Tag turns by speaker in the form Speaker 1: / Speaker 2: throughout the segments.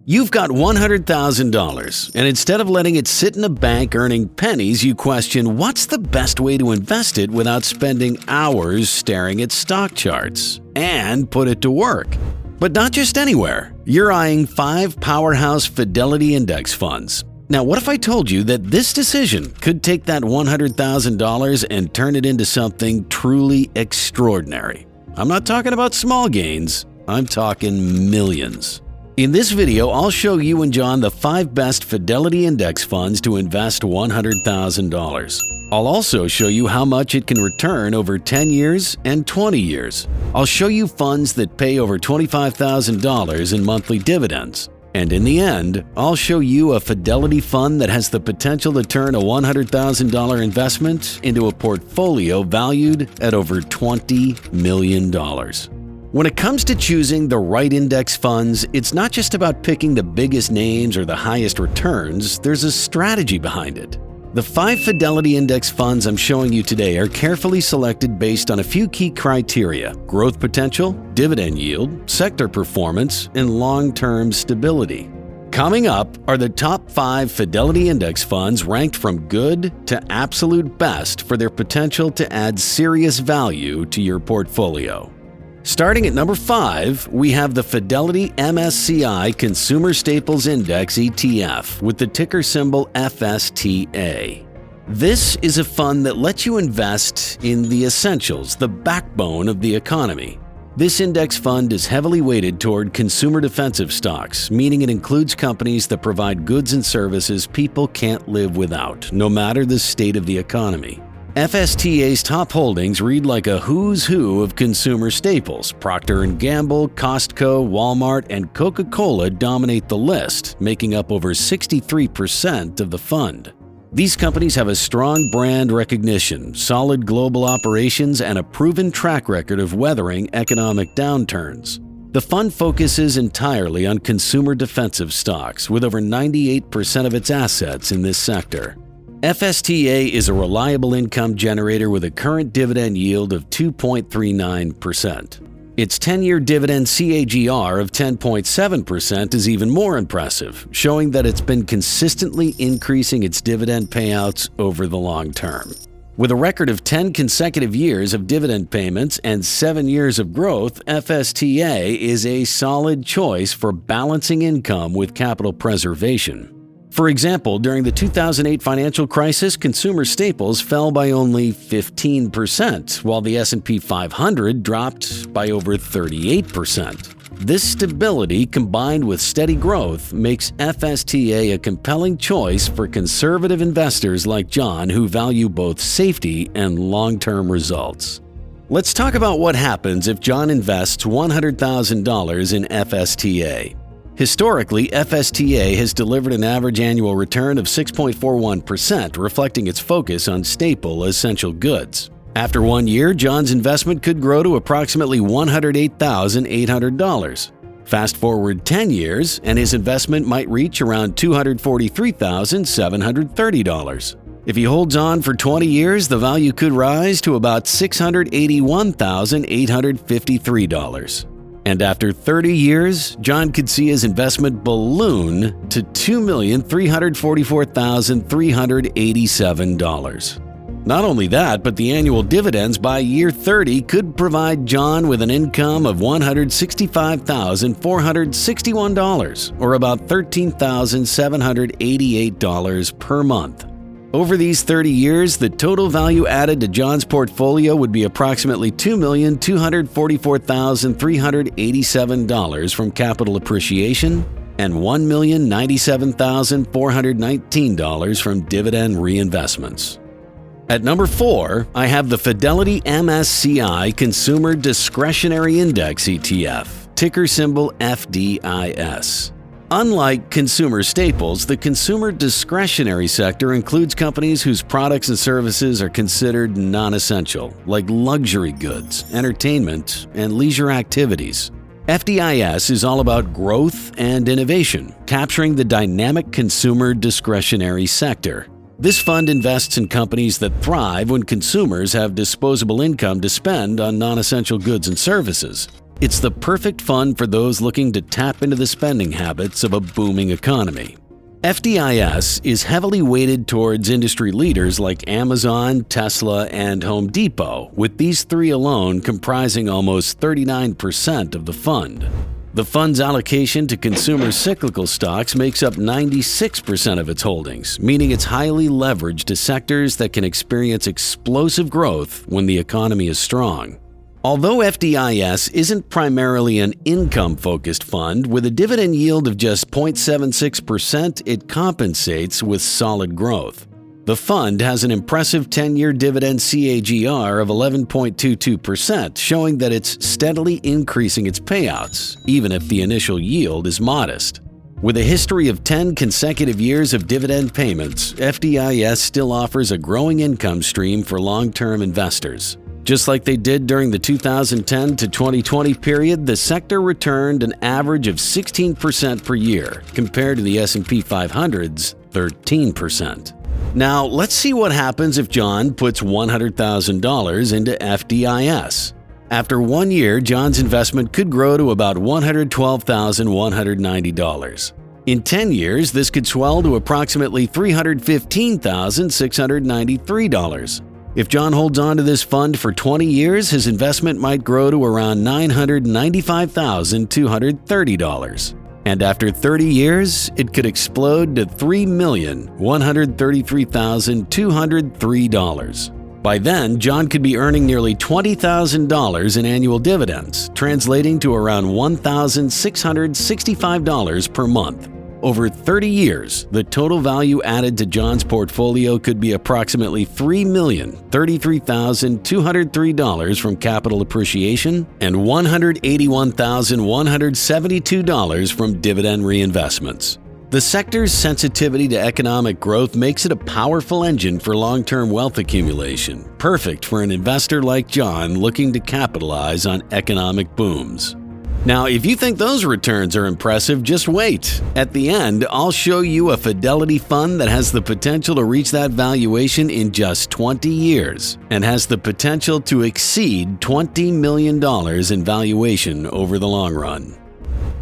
Speaker 1: You've got $100,000, and instead of letting it sit in a bank earning pennies, you question what's the best way to invest it without spending hours staring at stock charts, and put it to work. But not just anywhere. You're eyeing 5 powerhouse Fidelity index funds. Now, what if I told you that this decision could take that $100,000 and turn it into something truly extraordinary? I'm not talking about small gains, I'm talking millions. In this video, I'll show you and John the 5 best Fidelity index funds to invest $100,000. I'll also show you how much it can return over 10 years and 20 years. I'll show you funds that pay over $25,000 in monthly dividends. And in the end, I'll show you a Fidelity fund that has the potential to turn a $100,000 investment into a portfolio valued at over $20 million. When it comes to choosing the right index funds, it's not just about picking the biggest names or the highest returns, there's a strategy behind it. The 5 Fidelity index funds I'm showing you today are carefully selected based on a few key criteria: growth potential, dividend yield, sector performance, and long-term stability. Coming up are the top 5 Fidelity index funds ranked from good to absolute best for their potential to add serious value to your portfolio. Starting at number 5, we have the Fidelity MSCI Consumer Staples Index ETF with the ticker symbol FSTA. This is a fund that lets you invest in the essentials, the backbone of the economy. This index fund is heavily weighted toward consumer defensive stocks, meaning it includes companies that provide goods and services people can't live without, no matter the state of the economy. FSTA's top holdings read like a who's who of consumer staples. Procter & Gamble, Costco, Walmart, and Coca-Cola dominate the list, making up over 63% of the fund. These companies have a strong brand recognition, solid global operations, and a proven track record of weathering economic downturns. The fund focuses entirely on consumer defensive stocks, with over 98% of its assets in this sector. FSTA is a reliable income generator with a current dividend yield of 2.39%. Its 10-year dividend CAGR of 10.7% is even more impressive, showing that it's been consistently increasing its dividend payouts over the long term. With a record of 10 consecutive years of dividend payments and 7 years of growth, FSTA is a solid choice for balancing income with capital preservation. For example, during the 2008 financial crisis, consumer staples fell by only 15%, while the S&P 500 dropped by over 38%. This stability, combined with steady growth, makes FSTA a compelling choice for conservative investors like John who value both safety and long-term results. Let's talk about what happens if John invests $100,000 in FSTA. Historically, FSTA has delivered an average annual return of 6.41%, reflecting its focus on staple essential goods. After 1 year, John's investment could grow to approximately $108,800. Fast forward 10 years, and his investment might reach around $243,730. If he holds on for 20 years, the value could rise to about $681,853. And after 30 years, John could see his investment balloon to $2,344,387. Not only that, but the annual dividends by year 30 could provide John with an income of $165,461, or about $13,788 per month. Over these 30 years, the total value added to John's portfolio would be approximately $2,244,387 from capital appreciation and $1,097,419 from dividend reinvestments. At number 4, I have the Fidelity MSCI Consumer Discretionary Index ETF, ticker symbol FDIS. Unlike consumer staples, the consumer discretionary sector includes companies whose products and services are considered non-essential, like luxury goods, entertainment, and leisure activities. FDIS is all about growth and innovation, capturing the dynamic consumer discretionary sector. This fund invests in companies that thrive when consumers have disposable income to spend on non-essential goods and services. It's the perfect fund for those looking to tap into the spending habits of a booming economy. FDIS is heavily weighted towards industry leaders like Amazon, Tesla, and Home Depot, with these three alone comprising almost 39% of the fund. The fund's allocation to consumer cyclical stocks makes up 96% of its holdings, meaning it's highly leveraged to sectors that can experience explosive growth when the economy is strong. Although FDIS isn't primarily an income-focused fund, with a dividend yield of just 0.76%, it compensates with solid growth. The fund has an impressive 10-year dividend CAGR of 11.22%, showing that it's steadily increasing its payouts, even if the initial yield is modest. With a history of 10 consecutive years of dividend payments, FDIS still offers a growing income stream for long-term investors. Just like they did during the 2010 to 2020 period, the sector returned an average of 16% per year, compared to the S&P 500's 13%. Now, let's see what happens if John puts $100,000 into FDIS. After 1 year, John's investment could grow to about $112,190. In 10 years, this could swell to approximately $315,693. If John holds on to this fund for 20 years, his investment might grow to around $995,230. And after 30 years, it could explode to $3,133,203. By then, John could be earning nearly $20,000 in annual dividends, translating to around $1,665 per month. Over 30 years, the total value added to John's portfolio could be approximately $3,033,203 from capital appreciation and $181,172 from dividend reinvestments. The sector's sensitivity to economic growth makes it a powerful engine for long-term wealth accumulation, perfect for an investor like John looking to capitalize on economic booms. Now, if you think those returns are impressive, just wait. At the end, I'll show you a Fidelity fund that has the potential to reach that valuation in just 20 years and has the potential to exceed $20 million in valuation over the long run.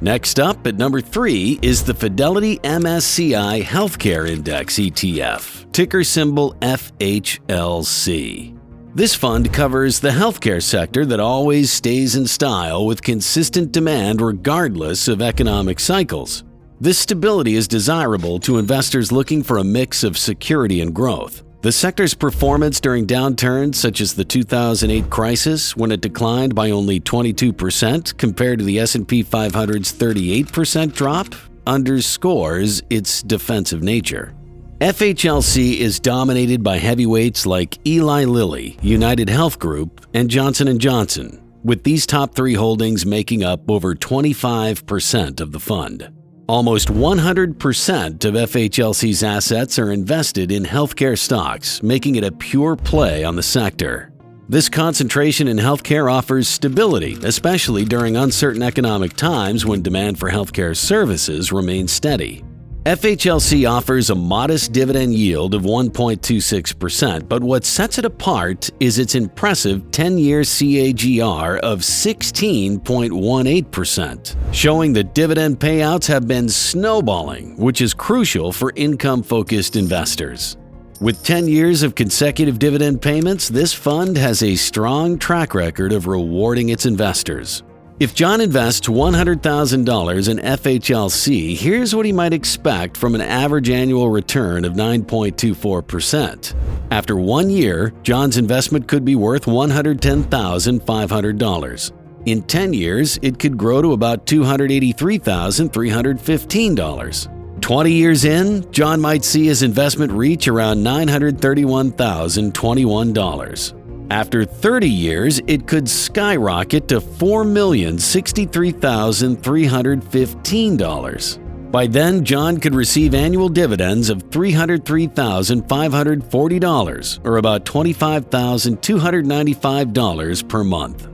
Speaker 1: Next up, at number 3, is the Fidelity MSCI Healthcare Index ETF, ticker symbol FHLC. This fund covers the healthcare sector that always stays in style with consistent demand regardless of economic cycles. This stability is desirable to investors looking for a mix of security and growth. The sector's performance during downturns such as the 2008 crisis, when it declined by only 22% compared to the S&P 500's 38% drop, underscores its defensive nature. FHLC is dominated by heavyweights like Eli Lilly, United Health Group, and Johnson & Johnson, with these top 3 holdings making up over 25% of the fund. Almost 100% of FHLC's assets are invested in healthcare stocks, making it a pure play on the sector. This concentration in healthcare offers stability, especially during uncertain economic times when demand for healthcare services remains steady. FHLC offers a modest dividend yield of 1.26%, but what sets it apart is its impressive 10-year CAGR of 16.18%, showing that dividend payouts have been snowballing, which is crucial for income-focused investors. With 10 years of consecutive dividend payments, this fund has a strong track record of rewarding its investors. If John invests $100,000 in FHLC, here's what he might expect from an average annual return of 9.24%. After 1 year, John's investment could be worth $110,500. In 10 years, it could grow to about $283,315. 20 years in, John might see his investment reach around $931,021. After 30 years, it could skyrocket to $4,063,315. By then, John could receive annual dividends of $303,540, or about $25,295 per month.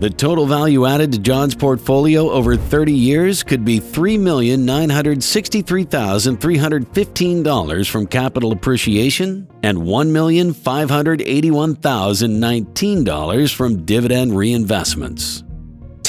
Speaker 1: The total value added to John's portfolio over 30 years could be $3,963,315 from capital appreciation and $1,581,019 from dividend reinvestments.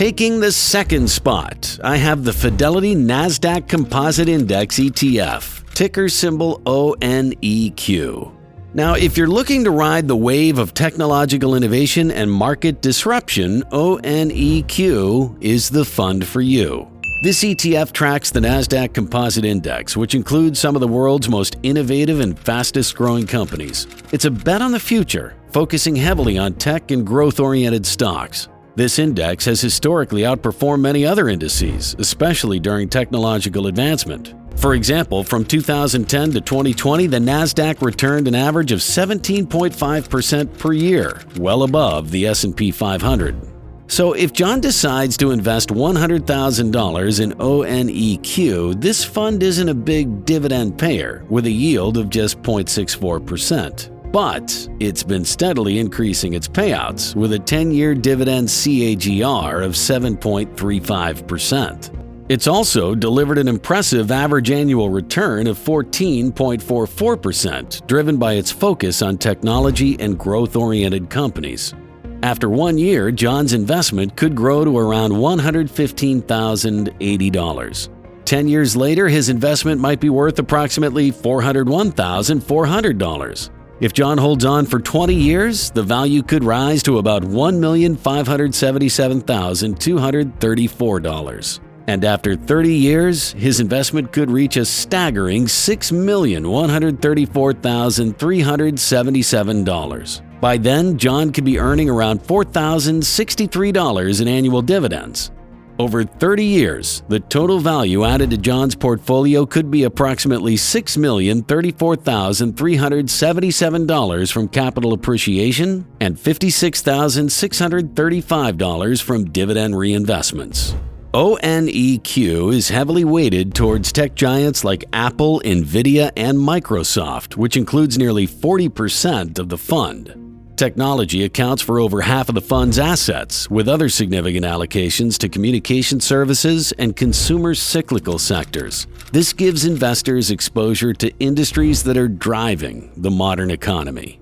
Speaker 1: Taking the second spot, I have the Fidelity NASDAQ Composite Index ETF, ticker symbol ONEQ. Now, if you're looking to ride the wave of technological innovation and market disruption, ONEQ is the fund for you. This ETF tracks the NASDAQ Composite Index, which includes some of the world's most innovative and fastest-growing companies. It's a bet on the future, focusing heavily on tech and growth-oriented stocks. This index has historically outperformed many other indices, especially during technological advancement. For example, from 2010 to 2020, the NASDAQ returned an average of 17.5% per year, well above the S&P 500. So if John decides to invest $100,000 in ONEQ, this fund isn't a big dividend payer with a yield of just 0.64%. But it's been steadily increasing its payouts with a 10-year dividend CAGR of 7.35%. It's also delivered an impressive average annual return of 14.44%, driven by its focus on technology and growth-oriented companies. After 1 year, John's investment could grow to around $115,080. 10 years later, his investment might be worth approximately $401,400. If John holds on for 20 years, the value could rise to about $1,577,234. And after 30 years, his investment could reach a staggering $6,134,377. By then, John could be earning around $4,063 in annual dividends. Over 30 years, the total value added to John's portfolio could be approximately $6,034,377 from capital appreciation and $56,635 from dividend reinvestments. ONEQ is heavily weighted towards tech giants like Apple, Nvidia, and Microsoft, which includes nearly 40% of the fund. Technology accounts for over half of the fund's assets, with other significant allocations to communication services and consumer cyclical sectors. This gives investors exposure to industries that are driving the modern economy.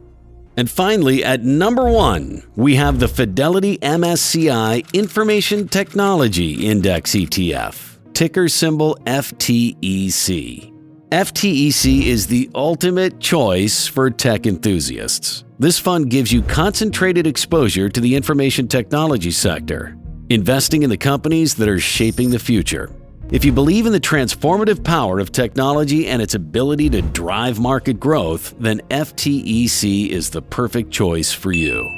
Speaker 1: And finally, at number 1, we have the Fidelity MSCI Information Technology Index ETF, ticker symbol FTEC. FTEC is the ultimate choice for tech enthusiasts. This fund gives you concentrated exposure to the information technology sector, investing in the companies that are shaping the future. If you believe in the transformative power of technology and its ability to drive market growth, then FTEC is the perfect choice for you.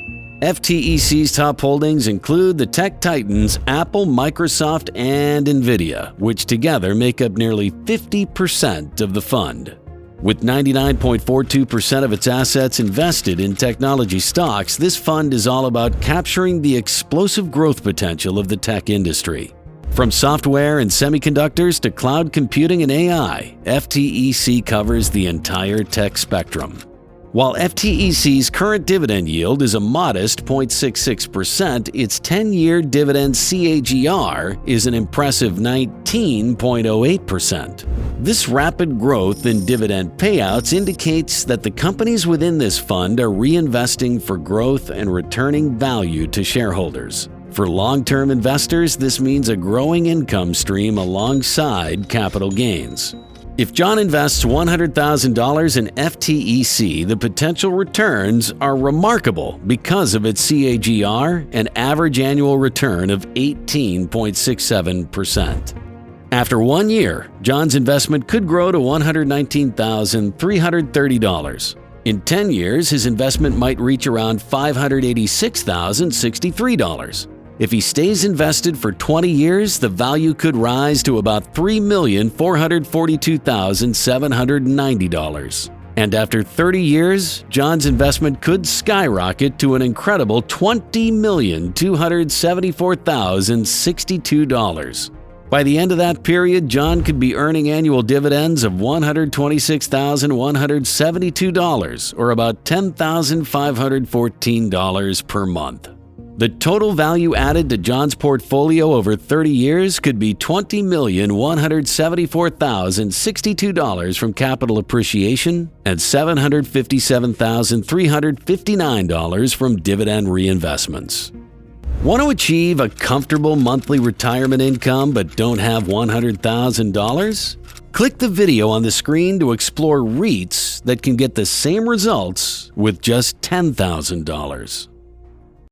Speaker 1: FTEC's top holdings include the tech titans Apple, Microsoft, and Nvidia, which together make up nearly 50% of the fund. With 99.42% of its assets invested in technology stocks, this fund is all about capturing the explosive growth potential of the tech industry. From software and semiconductors to cloud computing and AI, FTEC covers the entire tech spectrum. While FTEC's current dividend yield is a modest 0.66%, its 10-year dividend CAGR is an impressive 19.08%. This rapid growth in dividend payouts indicates that the companies within this fund are reinvesting for growth and returning value to shareholders. For long-term investors, this means a growing income stream alongside capital gains. If John invests $100,000 in FTEC, the potential returns are remarkable because of its CAGR, an average annual return of 18.67%. After 1 year, John's investment could grow to $119,330. In 10 years, his investment might reach around $586,063. If he stays invested for 20 years, the value could rise to about $3,442,790. And after 30 years, John's investment could skyrocket to an incredible $20,274,062. By the end of that period, John could be earning annual dividends of $126,172, or about $10,514 per month. The total value added to John's portfolio over 30 years could be $20,174,062 from capital appreciation and $757,359 from dividend reinvestments. Want to achieve a comfortable monthly retirement income but don't have $100,000? Click the video on the screen to explore REITs that can get the same results with just $10,000.